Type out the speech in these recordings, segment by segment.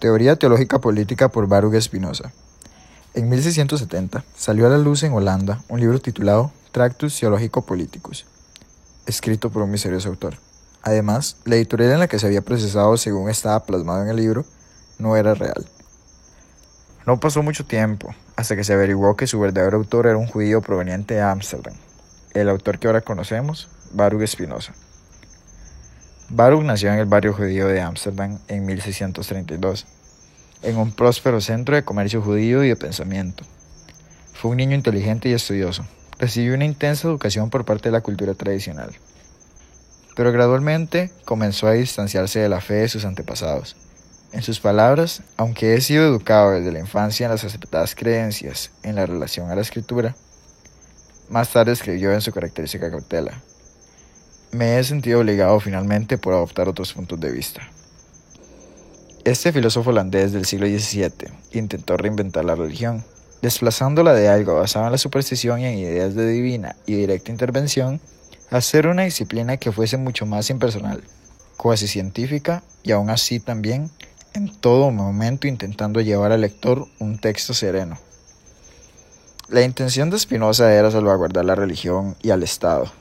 Teoría teológica política por Baruch Spinoza. En 1670 salió a la luz en Holanda un libro titulado Tractus Theologico-Politicus, escrito por un misterioso autor. Además, la editorial en la que se había procesado según estaba plasmado en el libro no era real. No pasó mucho tiempo hasta que se averiguó que su verdadero autor era un judío proveniente de Ámsterdam, el autor que ahora conocemos, Baruch Spinoza. Baruch nació en el barrio judío de Ámsterdam en 1632, en un próspero centro de comercio judío y de pensamiento. Fue un niño inteligente y estudioso. Recibió una intensa educación por parte de la cultura tradicional. Pero gradualmente comenzó a distanciarse de la fe de sus antepasados. En sus palabras, aunque he sido educado desde la infancia en las aceptadas creencias en la relación a la escritura, más tarde escribió en su característica cautela: me he sentido obligado finalmente por adoptar otros puntos de vista. Este filósofo holandés del siglo XVII intentó reinventar la religión, desplazándola de algo basado en la superstición y en ideas de divina y directa intervención a ser una disciplina que fuese mucho más impersonal, cuasi científica y aún así también en todo momento intentando llevar al lector un texto sereno. La intención de Spinoza era salvaguardar la religión y al Estado.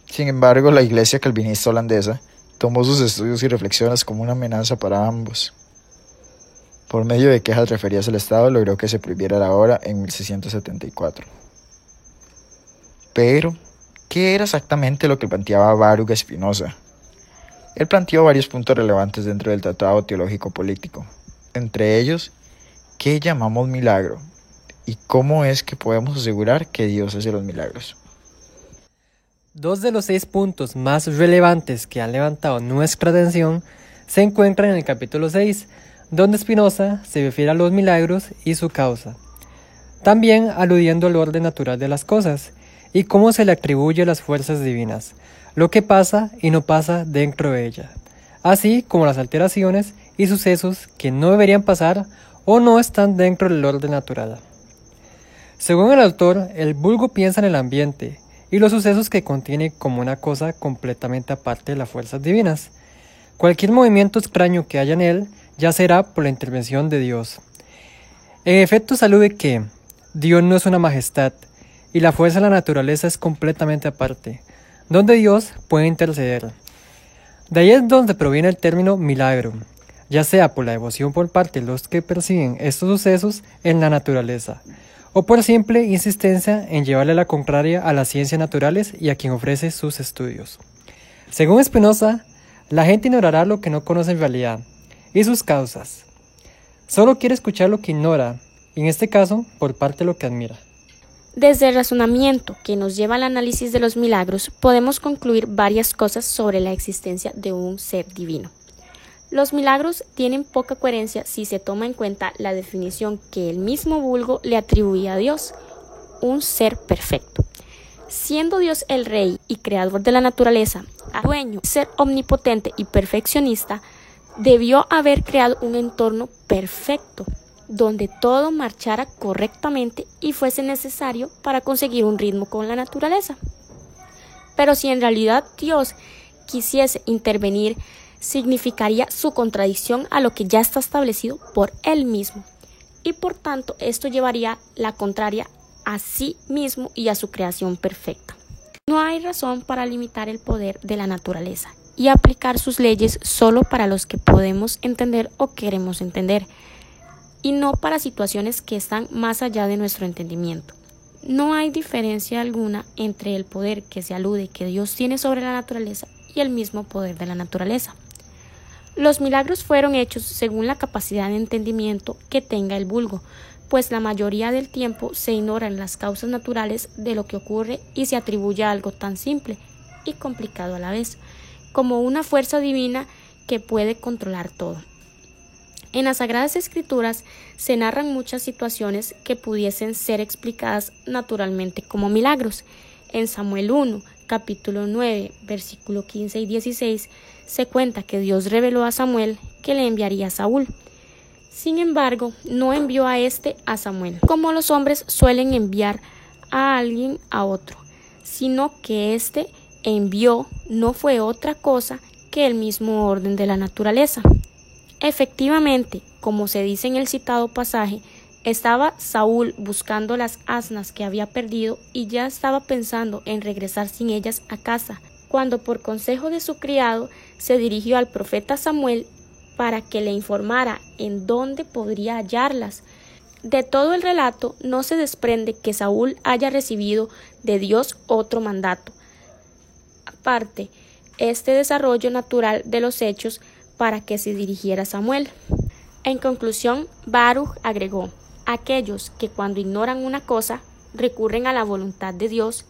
Sin embargo, la iglesia calvinista holandesa tomó sus estudios y reflexiones como una amenaza para ambos. Por medio de quejas referidas al Estado, logró que se prohibiera la obra en 1674. Pero, ¿qué era exactamente lo que planteaba Baruch Spinoza? Él planteó varios puntos relevantes dentro del tratado teológico político, entre ellos, ¿qué llamamos milagro? ¿Y cómo es que podemos asegurar que Dios hace los milagros? Dos de los 6 puntos más relevantes que han levantado nuestra atención se encuentran en el capítulo 6, donde Spinoza se refiere a los milagros y su causa, también aludiendo al orden natural de las cosas y cómo se le atribuye a las fuerzas divinas, lo que pasa y no pasa dentro de ella, así como las alteraciones y sucesos que no deberían pasar o no están dentro del orden natural. Según el autor, el vulgo piensa en el ambiente y los sucesos que contiene como una cosa completamente aparte de las fuerzas divinas. Cualquier movimiento extraño que haya en él ya será por la intervención de Dios. En efecto, se alude que Dios no es una majestad y la fuerza de la naturaleza es completamente aparte, donde Dios puede interceder. De ahí es donde proviene el término milagro, ya sea por la devoción por parte de los que perciben estos sucesos en la naturaleza, o por simple insistencia en llevarle la contraria a las ciencias naturales y a quien ofrece sus estudios. Según Spinoza, la gente ignorará lo que no conoce en realidad y sus causas. Solo quiere escuchar lo que ignora, y en este caso, por parte de lo que admira. Desde el razonamiento que nos lleva al análisis de los milagros, podemos concluir varias cosas sobre la existencia de un ser divino. Los milagros tienen poca coherencia si se toma en cuenta la definición que el mismo vulgo le atribuía a Dios, un ser perfecto. Siendo Dios el rey y creador de la naturaleza, dueño, ser omnipotente y perfeccionista, debió haber creado un entorno perfecto, donde todo marchara correctamente y fuese necesario para conseguir un ritmo con la naturaleza. Pero si en realidad Dios quisiese intervenir, significaría su contradicción a lo que ya está establecido por Él mismo, y por tanto esto llevaría la contraria a sí mismo y a su creación perfecta. No hay razón para limitar el poder de la naturaleza y aplicar sus leyes solo para los que podemos entender o queremos entender, y no para situaciones que están más allá de nuestro entendimiento. No hay diferencia alguna entre el poder que se alude que Dios tiene sobre la naturaleza y el mismo poder de la naturaleza. Los milagros fueron hechos según la capacidad de entendimiento que tenga el vulgo, pues la mayoría del tiempo se ignoran las causas naturales de lo que ocurre y se atribuye a algo tan simple y complicado a la vez, como una fuerza divina que puede controlar todo. En las Sagradas Escrituras se narran muchas situaciones que pudiesen ser explicadas naturalmente como milagros. En Samuel 1, capítulo 9, versículo 15 y 16, se cuenta que Dios reveló a Samuel que le enviaría a Saúl. Sin embargo, no envió a a Samuel, como los hombres suelen enviar a alguien a otro, sino que envió no fue otra cosa que el mismo orden de la naturaleza. Efectivamente, como se dice en el citado pasaje, estaba Saúl buscando las asnas que había perdido y ya estaba pensando en regresar sin ellas a casa, cuando por consejo de su criado se dirigió al profeta Samuel para que le informara en dónde podría hallarlas. De todo el relato no se desprende que Saúl haya recibido de Dios otro mandato. Aparte, este desarrollo natural de los hechos para que se dirigiera a Samuel. En conclusión, Baruch agregó: aquellos que cuando ignoran una cosa recurren a la voluntad de Dios,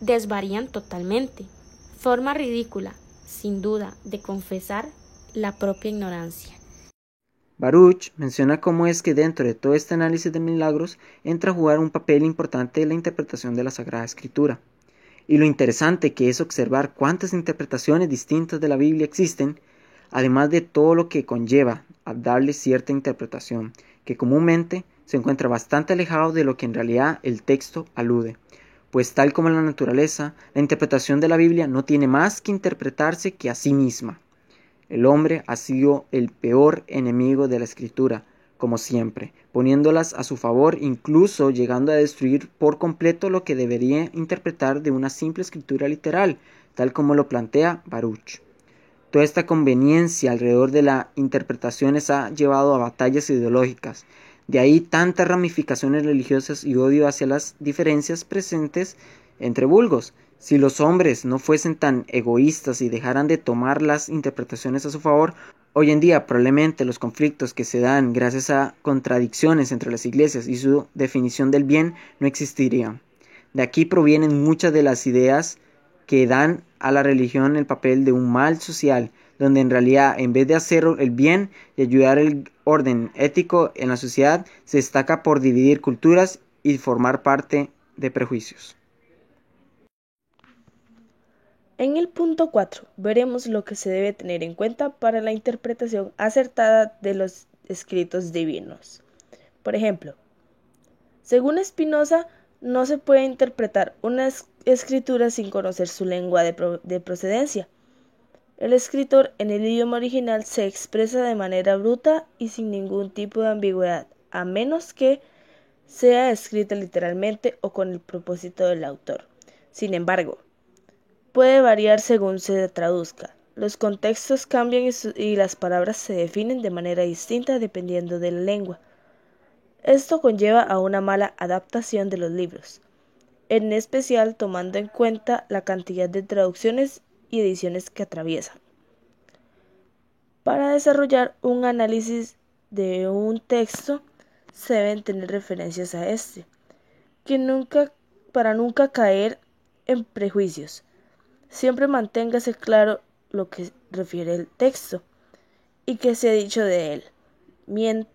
desvarían totalmente. Forma ridícula, sin duda, de confesar la propia ignorancia. Baruch menciona cómo es que dentro de todo este análisis de milagros entra a jugar un papel importante en la interpretación de la Sagrada Escritura. Y lo interesante que es observar cuántas interpretaciones distintas de la Biblia existen, además de todo lo que conlleva a darle cierta interpretación, que comúnmente se encuentra bastante alejado de lo que en realidad el texto alude. Pues tal como la naturaleza, la interpretación de la Biblia no tiene más que interpretarse que a sí misma. El hombre ha sido el peor enemigo de la Escritura, como siempre, poniéndolas a su favor, incluso llegando a destruir por completo lo que debería interpretar de una simple escritura literal, tal como lo plantea Baruch. Toda esta conveniencia alrededor de las interpretaciones ha llevado a batallas ideológicas. De ahí tantas ramificaciones religiosas y odio hacia las diferencias presentes entre vulgos. Si los hombres no fuesen tan egoístas y dejaran de tomar las interpretaciones a su favor, hoy en día probablemente los conflictos que se dan gracias a contradicciones entre las iglesias y su definición del bien no existirían. De aquí provienen muchas de las ideas que dan a la religión el papel de un mal social, donde en realidad en vez de hacer el bien y ayudar el orden ético en la sociedad, se destaca por dividir culturas y formar parte de prejuicios. En el punto 4 veremos lo que se debe tener en cuenta para la interpretación acertada de los escritos divinos. Por ejemplo, según Spinoza, no se puede interpretar una escritura sin conocer su lengua de procedencia. El escritor en el idioma original se expresa de manera bruta y sin ningún tipo de ambigüedad, a menos que sea escrita literalmente o con el propósito del autor. Sin embargo, puede variar según se traduzca. Los contextos cambian y las palabras se definen de manera distinta dependiendo de la lengua. Esto conlleva a una mala adaptación de los libros, en especial tomando en cuenta la cantidad de traducciones y ediciones que atraviesan. Para desarrollar un análisis de un texto, se deben tener referencias a este, para nunca caer en prejuicios. Siempre manténgase claro lo que refiere el texto y qué se ha dicho de él.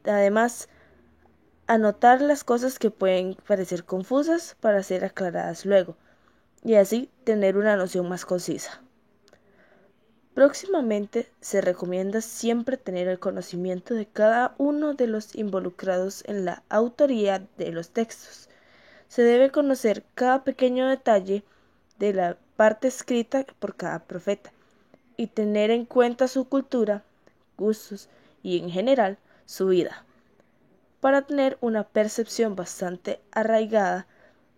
Además, anotar las cosas que pueden parecer confusas para ser aclaradas luego, y así tener una noción más concisa. Próximamente se recomienda siempre tener el conocimiento de cada uno de los involucrados en la autoría de los textos. Se debe conocer cada pequeño detalle de la parte escrita por cada profeta y tener en cuenta su cultura, gustos y en general su vida, para tener una percepción bastante arraigada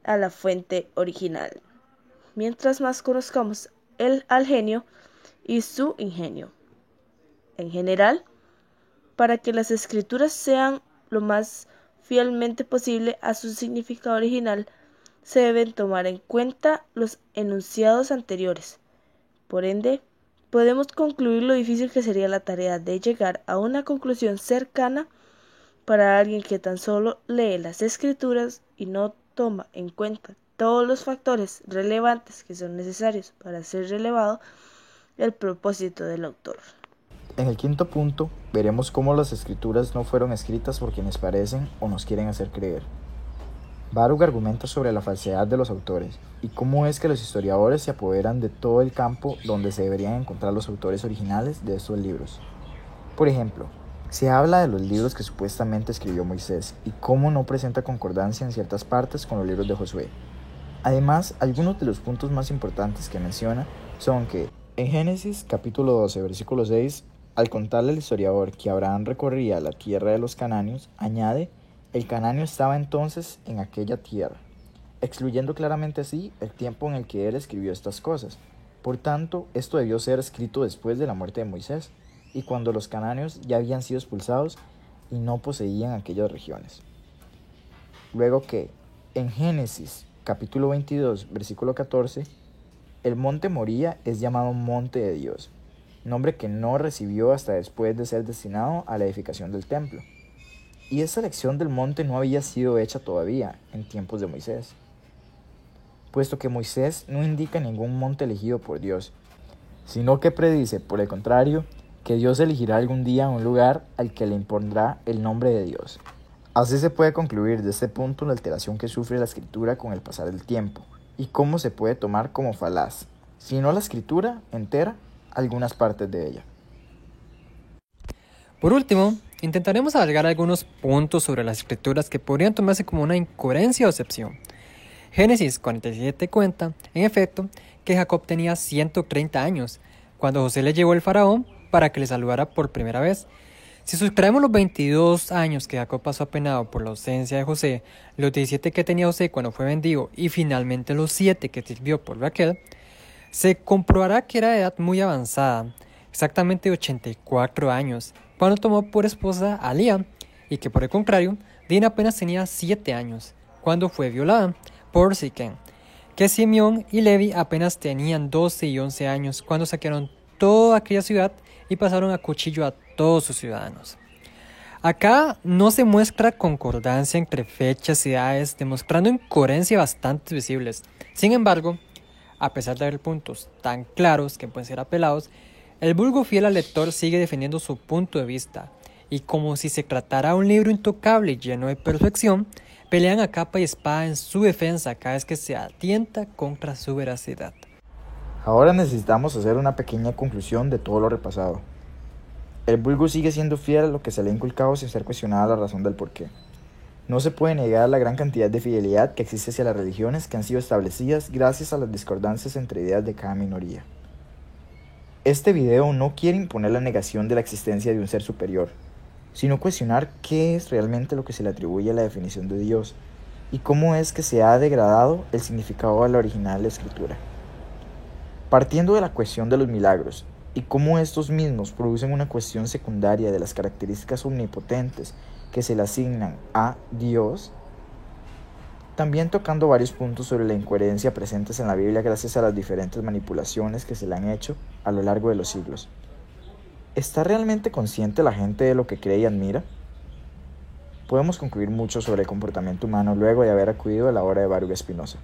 a la fuente original. Mientras más conozcamos al genio y su ingenio, en general, para que las escrituras sean lo más fielmente posible a su significado original, se deben tomar en cuenta los enunciados anteriores. Por ende, podemos concluir lo difícil que sería la tarea de llegar a una conclusión cercana para alguien que tan solo lee las escrituras y no toma en cuenta todos los factores relevantes que son necesarios para ser relevado el propósito del autor. En el quinto punto, veremos cómo las escrituras no fueron escritas por quienes parecen o nos quieren hacer creer. Baruch argumenta sobre la falsedad de los autores y cómo es que los historiadores se apoderan de todo el campo donde se deberían encontrar los autores originales de estos libros. Por ejemplo, se habla de los libros que supuestamente escribió Moisés y cómo no presenta concordancia en ciertas partes con los libros de Josué. Además, algunos de los puntos más importantes que menciona son que en Génesis capítulo 12, versículo 6, Al contarle al historiador que Abraham recorría la tierra de los cananeos, añade, el cananeo estaba entonces en aquella tierra, excluyendo claramente así el tiempo en el que él escribió estas cosas. Por tanto, esto debió ser escrito después de la muerte de Moisés, y cuando los cananeos ya habían sido expulsados y no poseían aquellas regiones. Luego que, en Génesis capítulo 22, versículo 14, el monte Moría es llamado monte de Dios, nombre que no recibió hasta después de ser destinado a la edificación del templo. Y esa elección del monte no había sido hecha todavía en tiempos de Moisés, puesto que Moisés no indica ningún monte elegido por Dios, sino que predice, por el contrario, que Dios elegirá algún día un lugar al que le impondrá el nombre de Dios. Así se puede concluir de este punto la alteración que sufre la escritura con el pasar del tiempo, y cómo se puede tomar como falaz, si no la escritura entera, algunas partes de ella. Por último, intentaremos alargar algunos puntos sobre las escrituras que podrían tomarse como una incoherencia o excepción. Génesis 47 cuenta, en efecto, que Jacob tenía 130 años, cuando José le llevó el faraón para que le saludara por primera vez. Si sustraemos los 22 años que Jacob pasó apenado por la ausencia de José, los 17 que tenía José cuando fue vendido y finalmente los 7 que sirvió por Raquel, se comprobará que era de edad muy avanzada, exactamente 84 años, cuando tomó por esposa a Lía, y que por el contrario, Dina apenas tenía 7 años, cuando fue violada por Siquén, que Simeón y Levi apenas tenían 12 y 11 años cuando saquearon toda aquella ciudad y pasaron a cuchillo a todos sus ciudadanos. Acá no se muestra concordancia entre fechas y edades, demostrando incoherencias bastante visibles. Sin embargo, a pesar de haber puntos tan claros que pueden ser apelados, el vulgo fiel al lector sigue defendiendo su punto de vista, y como si se tratara de un libro intocable y lleno de perfección, pelean a capa y espada en su defensa cada vez que se atienta contra su veracidad. Ahora necesitamos hacer una pequeña conclusión de todo lo repasado. El vulgo sigue siendo fiel a lo que se le ha inculcado sin ser cuestionada la razón del porqué. No se puede negar la gran cantidad de fidelidad que existe hacia las religiones que han sido establecidas gracias a las discordancias entre ideas de cada minoría. Este video no quiere imponer la negación de la existencia de un ser superior, sino cuestionar qué es realmente lo que se le atribuye a la definición de Dios y cómo es que se ha degradado el significado de la original de la escritura. Partiendo de la cuestión de los milagros y cómo estos mismos producen una cuestión secundaria de las características omnipotentes que se le asignan a Dios, también tocando varios puntos sobre la incoherencia presentes en la Biblia gracias a las diferentes manipulaciones que se le han hecho a lo largo de los siglos. ¿Está realmente consciente la gente de lo que cree y admira? Podemos concluir mucho sobre el comportamiento humano luego de haber acudido a la obra de Baruch Spinoza.